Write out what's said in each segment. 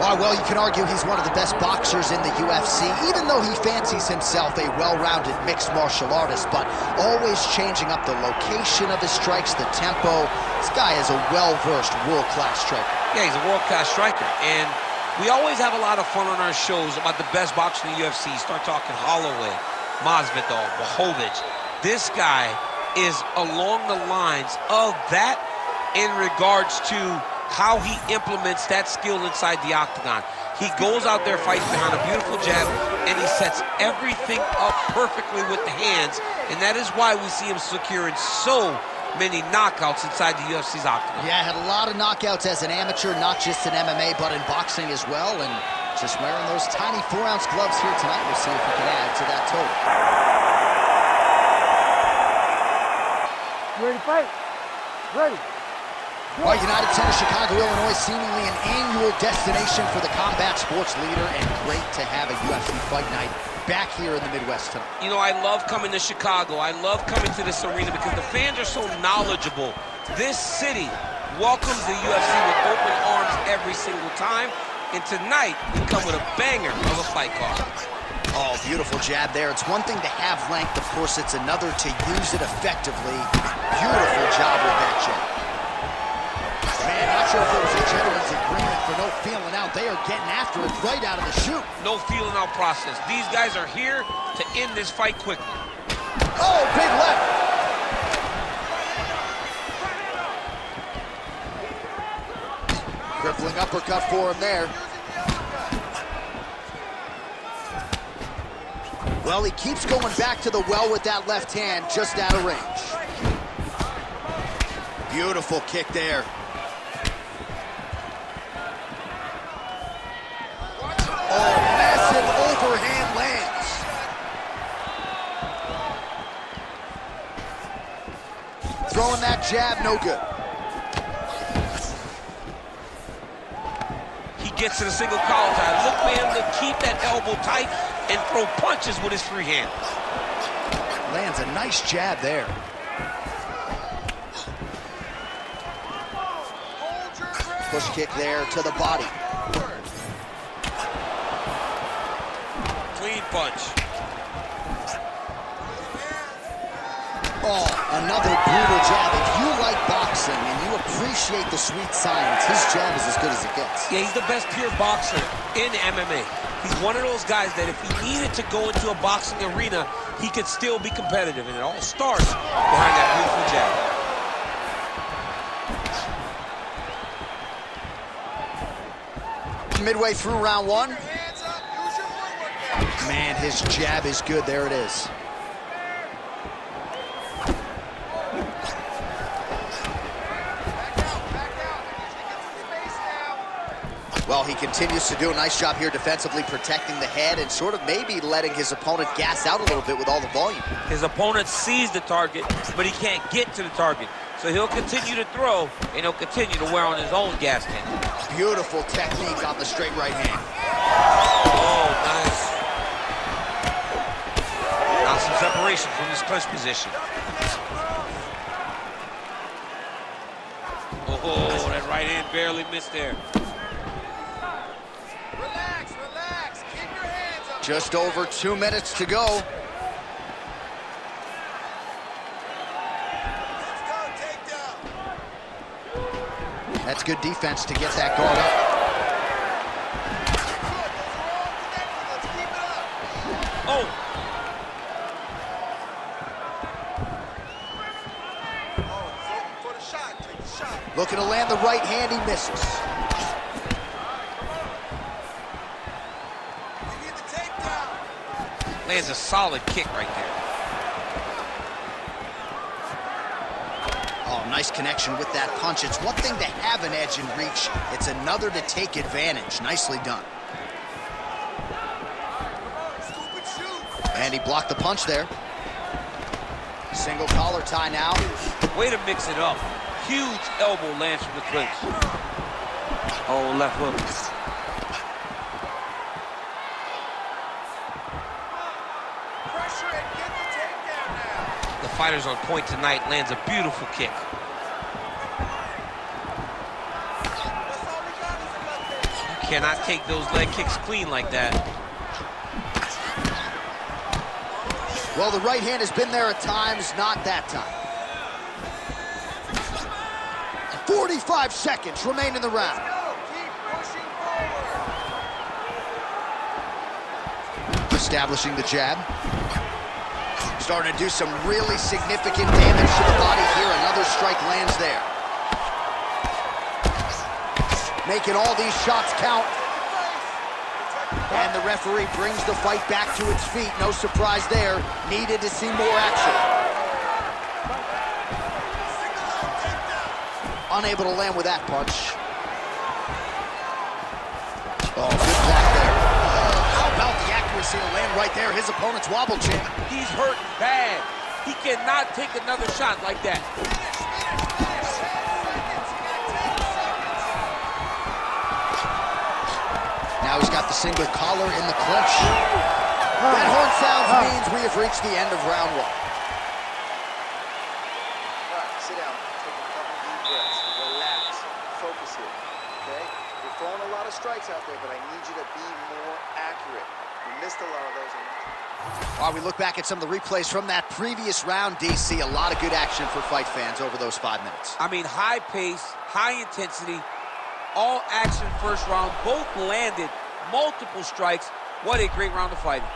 Oh, well, you can argue he's one of the best boxers in the UFC, even though he fancies himself a well-rounded mixed martial artist, but always changing up the location of his strikes, the tempo. This guy is a well-versed, world-class striker. Yeah, he's a world-class striker, and we always have a lot of fun on our shows about the best boxer in the UFC. Start talking Holloway, Masvidal, Blachowicz. This guy is along the lines of that in regards to how he implements that skill inside the octagon. He goes out there fighting behind a beautiful jab, and he sets everything up perfectly with the hands, and that is why we see him securing so many knockouts inside the UFC's octagon. Yeah, had a lot of knockouts as an amateur, not just in MMA, but in boxing as well, and just wearing those tiny 4-ounce gloves here tonight. We'll see if he can add to that total. You ready to fight? Ready. Well, United Center, Chicago, Illinois, seemingly an annual destination for the combat sports leader, and great to have a UFC fight night back here in the Midwest tonight. You know, I love coming to Chicago. I love coming to this arena because the fans are so knowledgeable. This city welcomes the UFC with open arms every single time, and tonight we come with a banger of a fight card. Oh, beautiful jab there. It's one thing to have length, of course, it's another to use it effectively. Beautiful job with that jab. Man, not sure if there was a gentleman's agreement for no feeling out. They are getting after it right out of the chute. No feeling out process. These guys are here to end this fight quickly. Oh, big left. Crippling uppercut for him there. Well, he keeps going back to the well with that left hand, just out of range. Beautiful kick there. Oh, massive overhand lands. Throwing that jab, no good. He gets to the single collar tie. Look for him to keep that elbow tight and throw punches with his free hand. Lands a nice jab there. Push kick there to the body. Clean punch. Oh, another brutal jab. If you like boxing and you appreciate the sweet science, his jab is as good as it gets. Yeah, he's the best pure boxer in MMA. He's one of those guys that if he needed to go into a boxing arena, he could still be competitive, and it all starts behind that beautiful jab. Midway through round one. Man, his jab is good. There it is. Well, he continues to do a nice job here defensively, protecting the head and sort of maybe letting his opponent gas out a little bit with all the volume. His opponent sees the target, but he can't get to the target. So he'll continue to throw, and he'll continue to wear on his own gas tank. Beautiful technique on the straight right hand. Oh, nice. Now some separation from his clinch position. Oh, that right hand barely missed there. Relax, keep your hands up. Just over 2 minutes to go. Let's go, takedown. That's good defense to get that guard up. Let's keep it up. Oh. For the shot, take the shot. Looking to land the right hand, he misses. Lands a solid kick right there. Oh, nice connection with that punch. It's one thing to have an edge and reach. It's another to take advantage. Nicely done. And he blocked the punch there. Single collar tie now. Way to mix it up. Huge elbow lands from the clinch. Oh, left hook. The fighter's on point tonight, lands a beautiful kick. You Cannot take those leg kicks clean like that. Well, the right hand has been there at times, not that time. 45 seconds remain in the round. Keep pushing forward. Establishing the jab. Starting to do some really significant damage to the body here. Another strike lands there. Making all these shots count. And the referee brings the fight back to its feet. No surprise there. Needed to see more action. Unable to land with that punch. Oh, good block there. How about the accuracy to land right there? His opponent's wobble champ. He's hurt bad. He cannot take another shot like that. Now he's got the single collar in the clinch. That horn sounds means we have reached the end of round one. All right, sit down. Take a couple deep breaths. Relax. Focus here, okay? You're throwing a lot of strikes out there, but I need you to be more accurate. You missed a lot of those. While we look back at some of the replays from that previous round, DC, a lot of good action for fight fans over those 5 minutes. I mean, high pace, high intensity, all action first round, both landed multiple strikes. What a great round of fighting.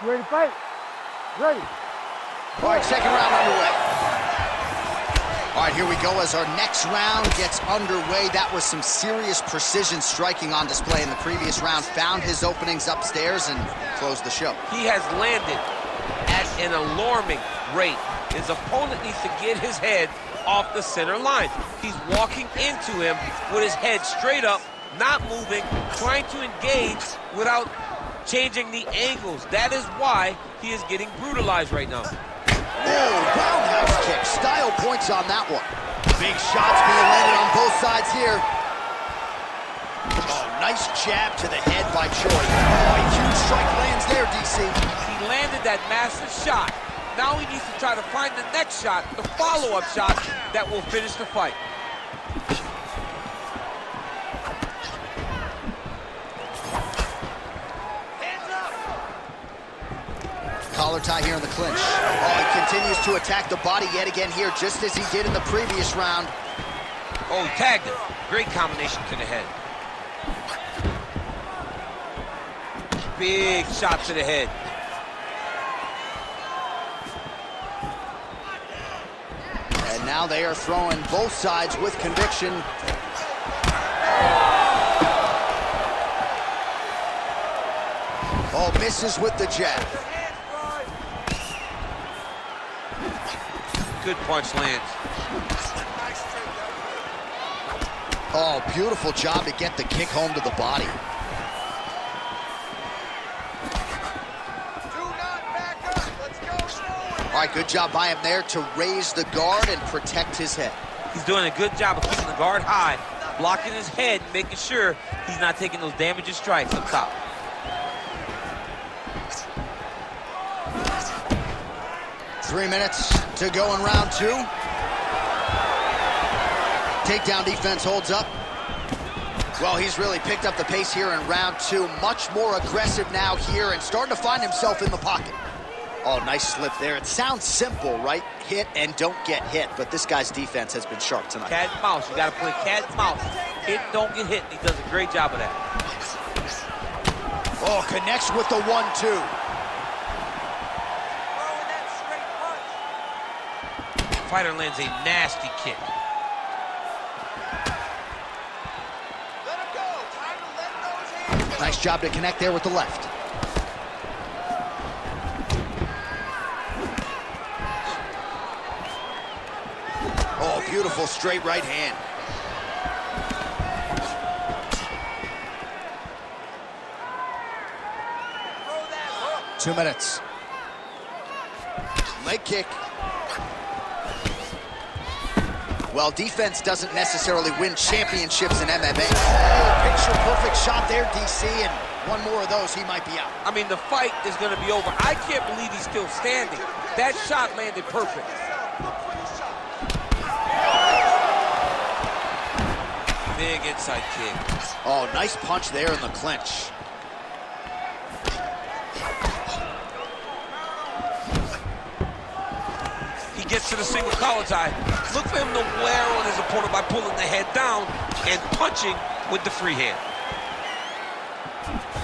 You ready to fight? Ready. All right, second round underway. All right, here we go as our next round gets underway. That was some serious precision striking on display in the previous round. Found his openings upstairs and closed the show. He has landed at an alarming rate. His opponent needs to get his head off the center line. He's walking into him with his head straight up, not moving, trying to engage without changing the angles. That is why he is getting brutalized right now. Oh, roundhouse kick. Style points on that one. Big shots being landed on both sides here. Oh, nice jab to the head by Choi. Oh, a huge strike lands there, DC. He landed that massive shot. Now he needs to try to find the next shot, the follow-up shot that will finish the fight. Collar tie here in the clinch. Oh, he continues to attack the body yet again here, just as he did in the previous round. Oh, he tagged him. Great combination to the head. Big shot to the head. And now they are throwing both sides with conviction. Oh, misses with the jab. Good punch lands. Oh, beautiful job to get the kick home to the body. Do not back up. Let's go forward. All right, good job by him there to raise the guard and protect his head. He's doing a good job of keeping the guard high, blocking his head, making sure he's not taking those damaging strikes up top. Three minutes to go in round two. Takedown defense holds up. Well, he's really picked up the pace here in round two. Much more aggressive now here and starting to find himself in the pocket. Oh, nice slip there. It sounds simple, right? Hit and don't get hit, but this guy's defense has been sharp tonight. Cat and mouse. You got to play cat and mouse. Hit, don't get hit. He does a great job of that. Oh, connects with the 1-2. Fighter lands a nasty kick. Let him go. Time to let those hands go. Nice job to connect there with the left. Oh, beautiful straight right hand. Throw that hook. 2 minutes. Leg kick. Well, defense doesn't necessarily win championships in MMA. Picture-perfect shot there, DC, and one more of those, he might be out. I mean, the fight is going to be over. I can't believe he's still standing. That shot landed perfect. Big inside kick. Oh, nice punch there in the clinch. He gets to the single collar tie. Look for him to wear on his opponent by pulling the head down and punching with the free hand.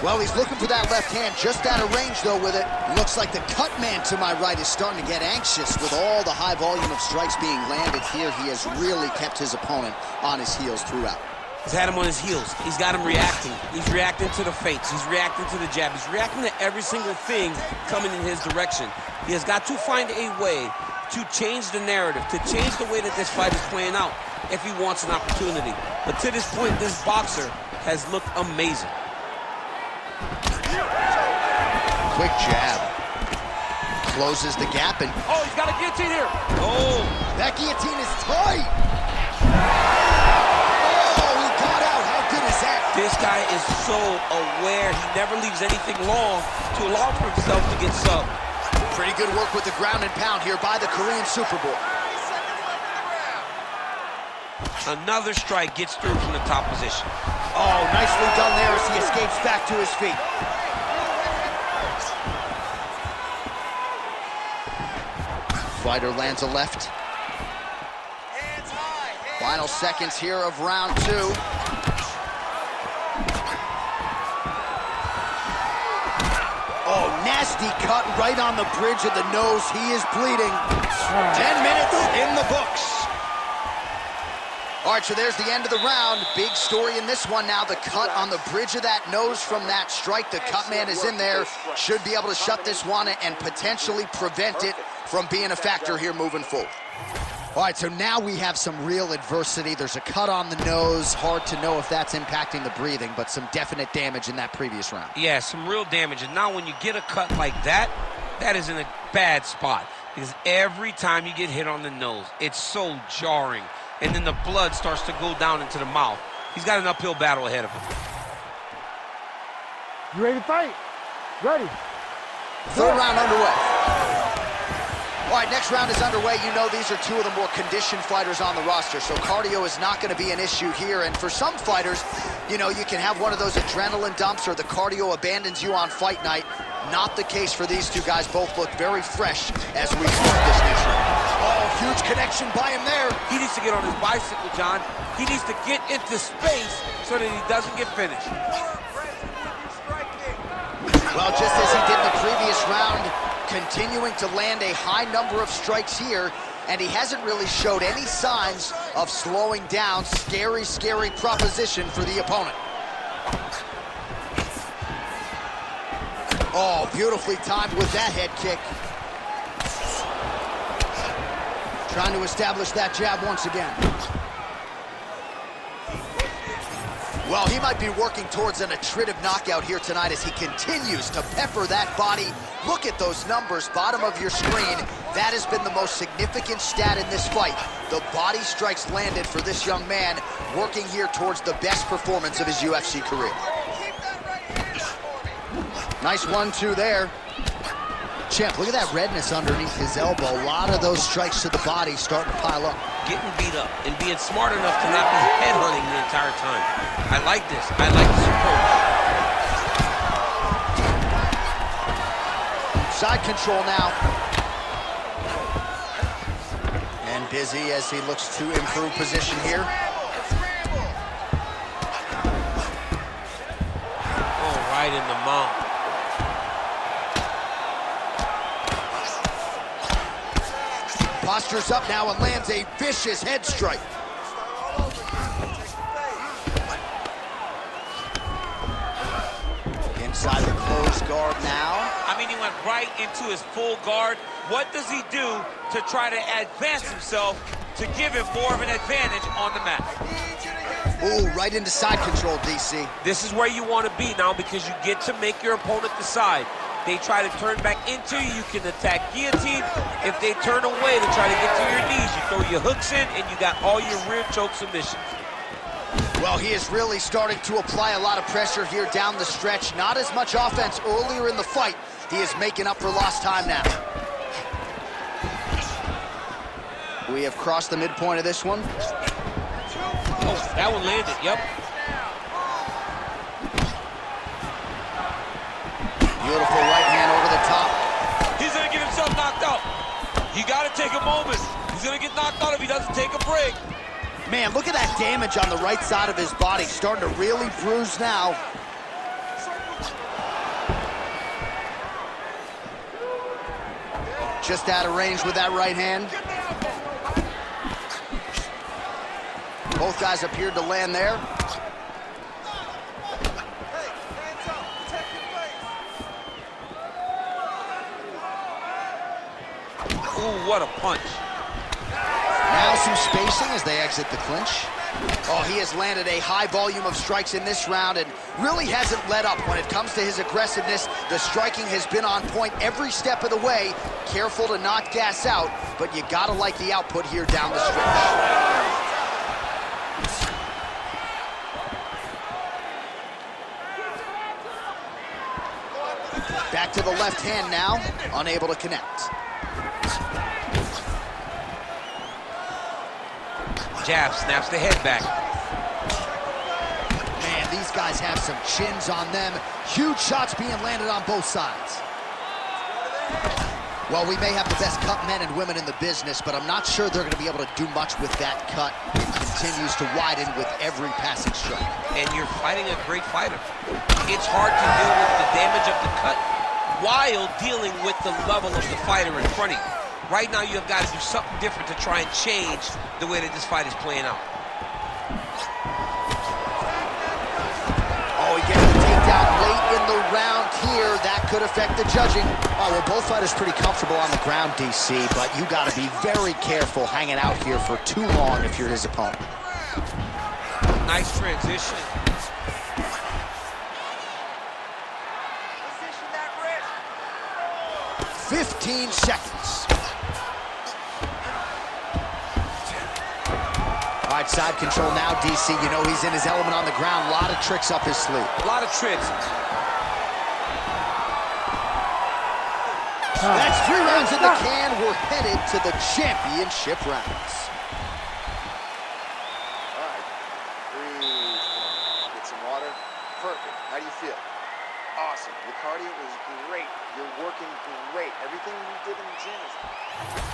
Well, he's looking for that left hand, just out of range, though, with it. Looks like the cut man to my right is starting to get anxious with all the high volume of strikes being landed here. He has really kept his opponent on his heels throughout. He's had him on his heels. He's got him reacting. He's reacting to the feints. He's reacting to the jab. He's reacting to every single thing coming in his direction. He has got to find a way to change the narrative, to change the way that this fight is playing out if he wants an opportunity. But to this point, this boxer has looked amazing. Quick jab. Closes the gap and... Oh, he's got a guillotine here. Oh. That guillotine is tight. Oh, he got out. How good is that? This guy is so aware. He never leaves anything long to allow for himself to get subbed. Pretty good work with the ground and pound here by the Korean Superboy. Another strike gets through from the top position. Oh, nicely done there as he escapes back to his feet. Fighter lands a left. Final seconds here of round two. Oh, nasty cut right on the bridge of the nose. He is bleeding. 10 minutes in the books. All right, so there's the end of the round. Big story in this one now. The cut on the bridge of that nose from that strike. The cut man is in there. Should be able to shut this one and potentially prevent it from being a factor here moving forward. All right, so now we have some real adversity. There's a cut on the nose. Hard to know if that's impacting the breathing, but some definite damage in that previous round. Yeah, some real damage. And now when you get a cut like that, that is in a bad spot. Because every time you get hit on the nose, it's so jarring. And then the blood starts to go down into the mouth. He's got an uphill battle ahead of him. You ready to fight? Ready. Third round underway. All right, next round is underway. You know these are two of the more conditioned fighters on the roster, so cardio is not going to be an issue here. And for some fighters, you know, you can have one of those adrenaline dumps or the cardio abandons you on fight night. Not the case for these two guys. Both look very fresh as we start this next round. Oh, huge connection by him there. He needs to get on his bicycle, John. He needs to get into space so that he doesn't get finished. Well, just as he did in the previous round, continuing to land a high number of strikes here, and he hasn't really showed any signs of slowing down. Scary, scary proposition for the opponent. Oh, beautifully timed with that head kick. Trying to establish that jab once again. Well, he might be working towards an attritive knockout here tonight as he continues to pepper that body. Look at those numbers, bottom of your screen. That has been the most significant stat in this fight. The body strikes landed for this young man, working here towards the best performance of his UFC career. Nice 1-2 there. Champ, look at that redness underneath his elbow. A lot of those strikes to the body starting to pile up. Getting beat up and being smart enough to not be headhunting the entire time. I like this. I like this approach. Side control now. And busy as he looks to improve position here. Oh, right in the mouth. Postures up now and lands a vicious head strike. Inside the closed guard now. I mean, he went right into his full guard. What does he do to try to advance himself to give him more of an advantage on the mat? Ooh, right into side control, DC. This is where you want to be now because you get to make your opponent decide. They try to turn back into you. You can attack guillotine. If they turn away to try to get to your knees, you throw your hooks in, and you got all your rear choke submissions. Well, he is really starting to apply a lot of pressure here down the stretch. Not as much offense earlier in the fight. He is making up for lost time now. We have crossed the midpoint of this one. Oh, that one landed, yep. Beautiful right hand over the top. He's gonna get himself knocked out. You gotta take a moment. He's gonna get knocked out if he doesn't take a break. Man, look at that damage on the right side of his body. Starting to really bruise now. Just out of range with that right hand. Both guys appeared to land there. Ooh, what a punch. Now some spacing as they exit the clinch. Oh, he has landed a high volume of strikes in this round and really hasn't let up when it comes to his aggressiveness. The striking has been on point every step of the way. Careful to not gas out, but you gotta like the output here down the stretch. Back to the left hand now, unable to connect. Jab snaps the head back. Man, these guys have some chins on them. Huge shots being landed on both sides. Well, we may have the best cut men and women in the business, but I'm not sure they're going to be able to do much with that cut. It continues to widen with every passing strike. And you're fighting a great fighter. It's hard to deal with the damage of the cut while dealing with the level of the fighter in front of you. Right now, you have got to do something different to try and change the way that this fight is playing out. Oh, he gets the takedown late in the round here. That could affect the judging. Oh, well, both fighters pretty comfortable on the ground, DC, but you got to be very careful hanging out here for too long if you're his opponent. Nice transition. 15 seconds. All right, side control now, DC. You know he's in his element on the ground. A lot of tricks up his sleeve. A lot of tricks. That's 3 rounds in the can. We're headed to the championship rounds. All right, breathe. Get some water. Perfect. How do you feel? Awesome. Your cardio was great. You're working great. Everything you did in the gym is...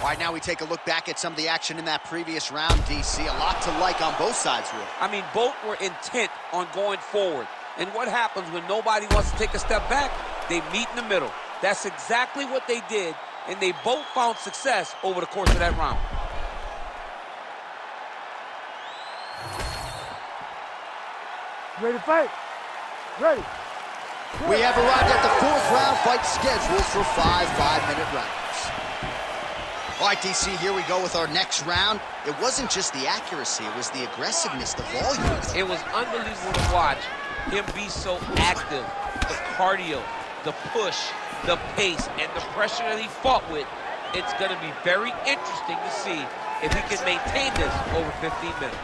All right, now we take a look back at some of the action in that previous round, DC. A lot to like on both sides, really. I mean, both were intent on going forward. And what happens when nobody wants to take a step back? They meet in the middle. That's exactly what they did, and they both found success over the course of that round. Ready to fight? Ready. We have arrived at the 4th round fight scheduled for 5 5-minute rounds. All right, DC, here we go with our next round. It wasn't just the accuracy, it was the aggressiveness, the volume. It was unbelievable to watch him be so active. The cardio, the push, the pace, and the pressure that he fought with. It's going to be very interesting to see if he can maintain this over 15 minutes.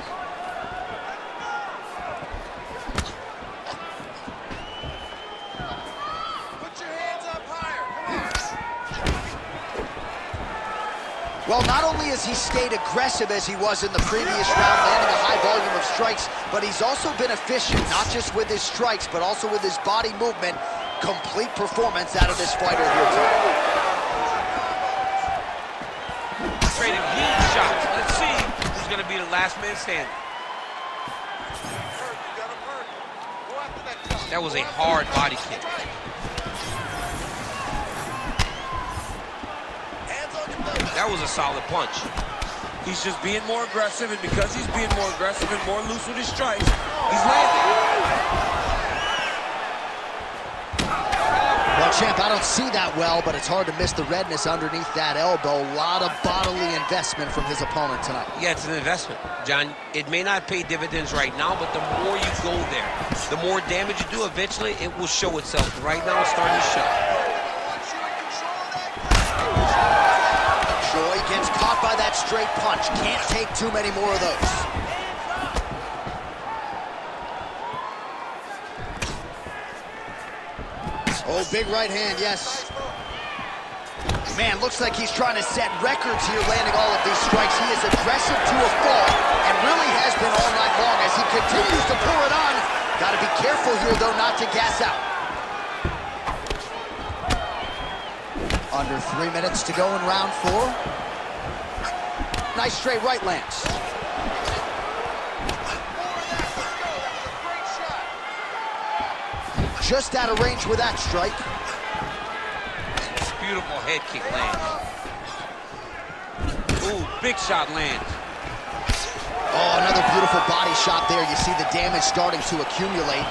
Well, not only has he stayed aggressive as he was in the previous round, landing a high volume of strikes, but he's also been efficient, not just with his strikes, but also with his body movement. Complete performance out of this fighter here tonight. Trading huge shots. Let's see who's going to be the last man standing. That was a hard body kick. That was a solid punch. He's just being more aggressive, and because he's being more aggressive and more loose with his strikes, he's landing. Well, champ, I don't see that well, but it's hard to miss the redness underneath that elbow. A lot of bodily investment from his opponent tonight. Yeah, it's an investment, John. It may not pay dividends right now, but the more you go there, the more damage you do, eventually it will show itself. Right now, it's starting to show. Man's caught by that straight punch. Can't take too many more of those. Oh, big right hand, yes. Man, looks like he's trying to set records here, landing all of these strikes. He is aggressive to a fault, and really has been all night long as he continues to pour it on. Got to be careful here, though, not to gas out. Under 3 minutes to go in round 4. Nice straight right lands. Just out of range with that strike. Beautiful head kick lands. Ooh, big shot lands. Oh, another beautiful body shot there. You see the damage starting to accumulate.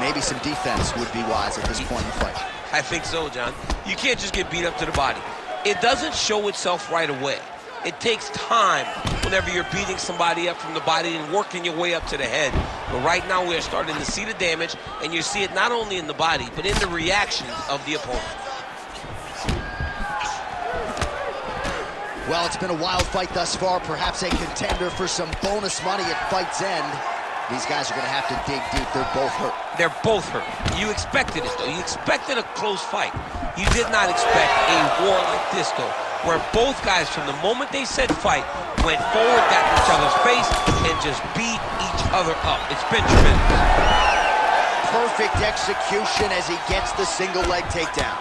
Maybe some defense would be wise at this point in the fight. I think so, John. You can't just get beat up to the body. It doesn't show itself right away. It takes time whenever you're beating somebody up from the body and working your way up to the head. But right now we're starting to see the damage, and you see it not only in the body, but in the reactions of the opponent. Well, it's been a wild fight thus far, perhaps a contender for some bonus money at fight's end. These guys are going to have to dig deep. They're both hurt. They're both hurt. You expected it, though. You expected a close fight. You did not expect a war like this, though, where both guys, from the moment they said fight, went forward, got in each other's face, and just beat each other up. It's been tremendous. Perfect execution as he gets the single leg takedown.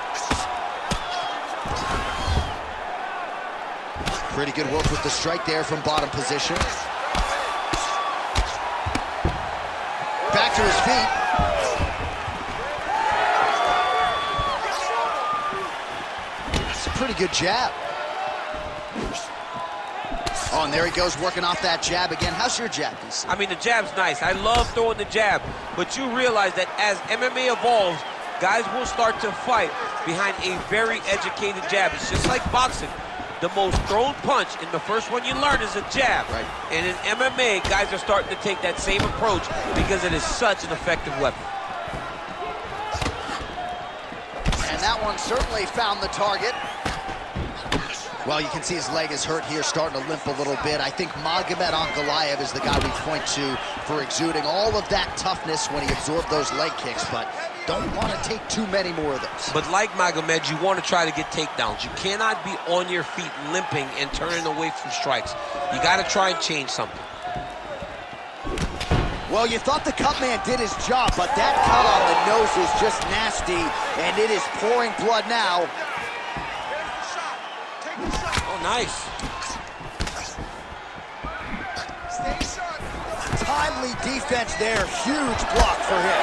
Pretty good work with the strike there from bottom position. Back to his feet. It's a pretty good jab. Oh, and there he goes, working off that jab again. How's your jab, DC? I mean, the jab's nice. I love throwing the jab, but you realize that as MMA evolves, guys will start to fight behind a very educated jab. It's just like boxing. The most thrown punch, and the first one you learn is a jab. Right. And in MMA, guys are starting to take that same approach because it is such an effective weapon. And that one certainly found the target. Well, you can see his leg is hurt here, starting to limp a little bit. I think Magomed Ankalaev is the guy we point to for exuding all of that toughness when he absorbed those leg kicks, but don't want to take too many more of those. But like Magomed, you want to try to get takedowns. You cannot be on your feet limping and turning away from strikes. You got to try and change something. Well, you thought the cut man did his job, but that cut on the nose is just nasty, and it is pouring blood now. Oh, nice. Timely defense there. Huge block for him.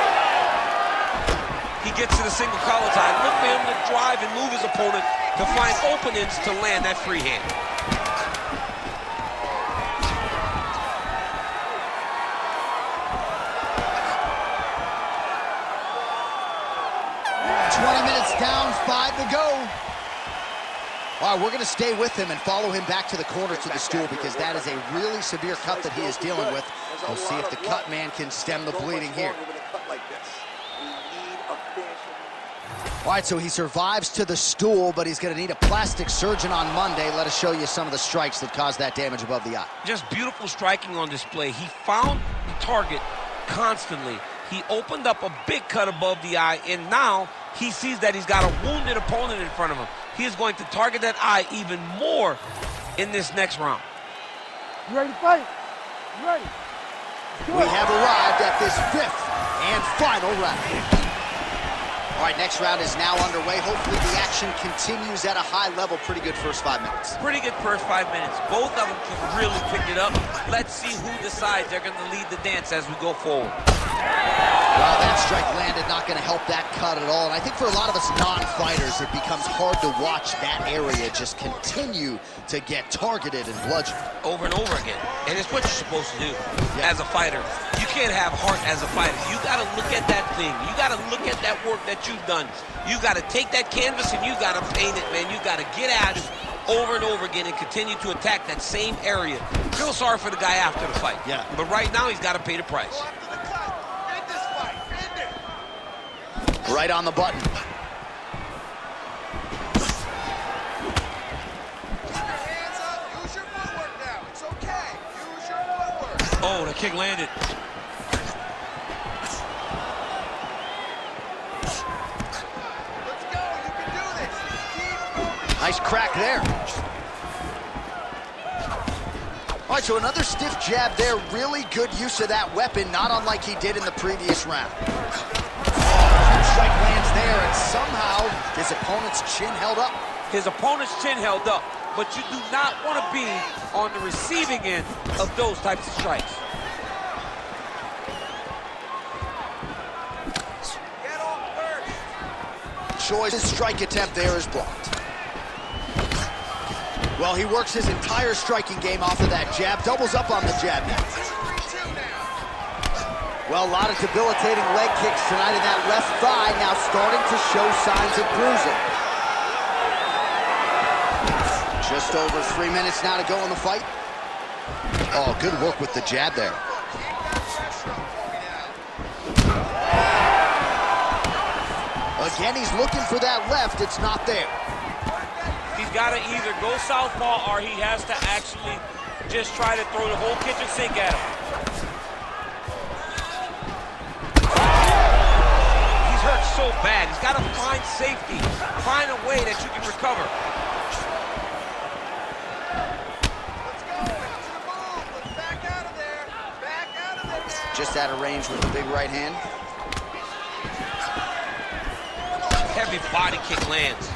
He gets to the single collar tie. Look for him to drive and move his opponent to find openings to land that free hand. Down, 5 to go. All right, we're going to stay with him and follow him back to the corner to the stool because that is a really severe cut that he is dealing with. We'll see if the cut man can stem the bleeding here. All right, so he survives to the stool, but he's going to need a plastic surgeon on Monday. Let us show you some of the strikes that caused that damage above the eye. Just beautiful striking on display. He found the target constantly. He opened up a big cut above the eye, and now he sees that he's got a wounded opponent in front of him. He is going to target that eye even more in this next round. You ready to fight? You ready? We have arrived at this 5th and final round. All right, next round is now underway. Hopefully the action continues at a high level. Pretty good first 5 minutes. Pretty good first 5 minutes. Both of them can really pick it up. Let's see who decides they're going to lead the dance as we go forward. Well, that strike landed, not going to help that cut at all. And I think for a lot of us non-fighters, it becomes hard to watch that area just continue to get targeted and bludgeoned. Over and over again. And it's what you're supposed to do as a fighter. You can't have heart as a fighter. You got to look at that thing. You got to look at that work that you've done. You got to take that canvas and you got to paint it, man. You got to get at it over and over again and continue to attack that same area. Feel sorry for the guy after the fight. Yeah. But right now, he's got to pay the price. Right on the button. kick landed. Let's go. You can do this. Keep going. Nice crack there. All right, so another stiff jab there. Really good use of that weapon, not unlike he did in the previous round. Strike lands there, and somehow his opponent's chin held up. His opponent's chin held up, but you do not want to be on the receiving end of those types of strikes. Get off first. Choi's strike attempt there is blocked. Well, he works his entire striking game off of that jab, doubles up on the jab now. 2-3-2 now. Well, a lot of debilitating leg kicks tonight in that left thigh, now starting to show signs of bruising. Just over 3 minutes now to go in the fight. Oh, good work with the jab there. Again, he's looking for that left. It's not there. He's got to either go southpaw or he has to actually just try to throw the whole kitchen sink at him. He's hurt so bad. He's got to find safety, find a way that you can recover. Let's go. Into the move. Let's back out of there. Back out of there now. Just out of range with the big right hand. Heavy body kick lands.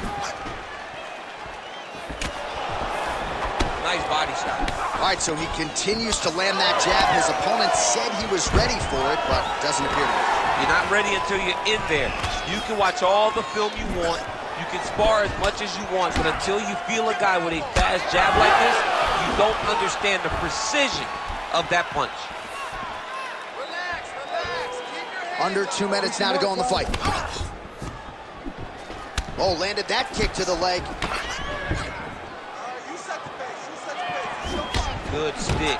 Nice body shot. All right, so he continues to land that jab. His opponent said he was ready for it, but doesn't appear to be. You're not ready until you're in there. You can watch all the film you want. You can spar as much as you want, but until you feel a guy with a fast jab like this, you don't understand the precision of that punch. Relax, relax. Keep your head. Under 2 minutes now to go in the fight. Oh, landed that kick to the leg. You set the pace. You set the pace. Show fight. Good stick.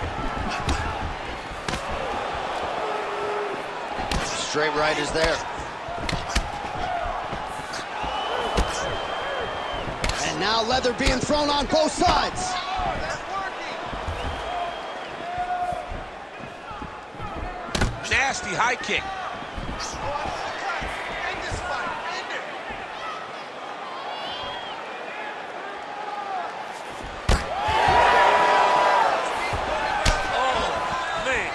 Straight right is there. And now leather being thrown on both sides. Oh, that's working. Nasty high kick. Go on to the cut. End this fight. End it. Oh, man.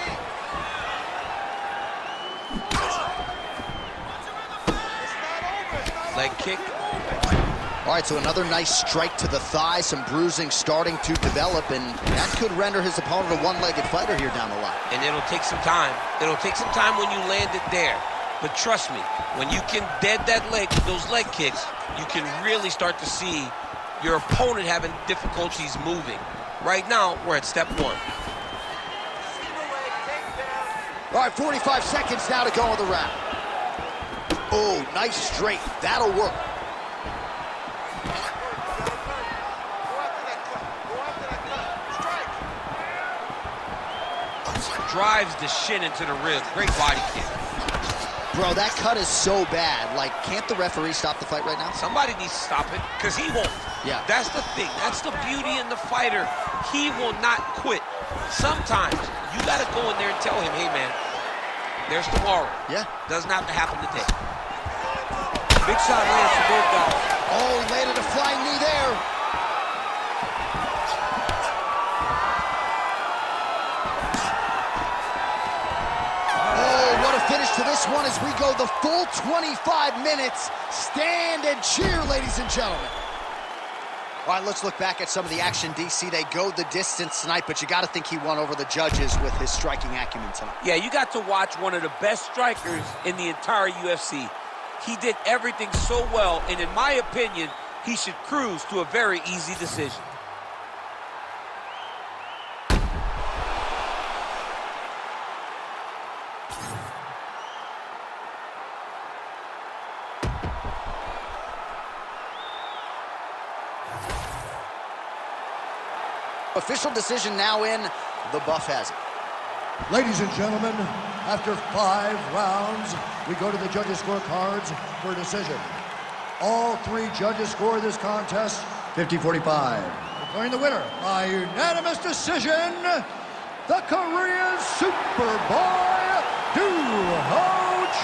Leg kick. All right, so another nice strike to the thigh, some bruising starting to develop, and that could render his opponent a one-legged fighter here down the line. And it'll take some time. It'll take some time when you land it there. But trust me, when you can dead that leg with those leg kicks, you can really start to see your opponent having difficulties moving. Right now, we're at step one. Single leg takedown. All right, 45 seconds now to go in the round. Oh, nice straight. That'll work. Drives the shin into the rib. Great body kick. Bro, that cut is so bad. Like, can't the referee stop the fight right now? Somebody needs to stop it, because he won't. Yeah. That's the thing. That's the beauty in the fighter. He will not quit. Sometimes you got to go in there and tell him, hey, man, there's tomorrow. Yeah. Doesn't have to happen today. Big shot lands for both guys. Oh, he landed a flying knee there. Oh, what a finish to this one as we go the full 25 minutes. Stand and cheer, ladies and gentlemen. All right, let's look back at some of the action, DC. They go the distance tonight, but you got to think he won over the judges with his striking acumen tonight. Yeah, you got to watch one of the best strikers in the entire UFC. He did everything so well, and in my opinion, he should cruise to a very easy decision. Official decision now in. The buff has it. Ladies and gentlemen, after 5 rounds, we go to the judges' scorecards for a decision. All 3 judges score this contest 50-45. Declaring the winner by unanimous decision, the Korean Superboy, Doohochoi.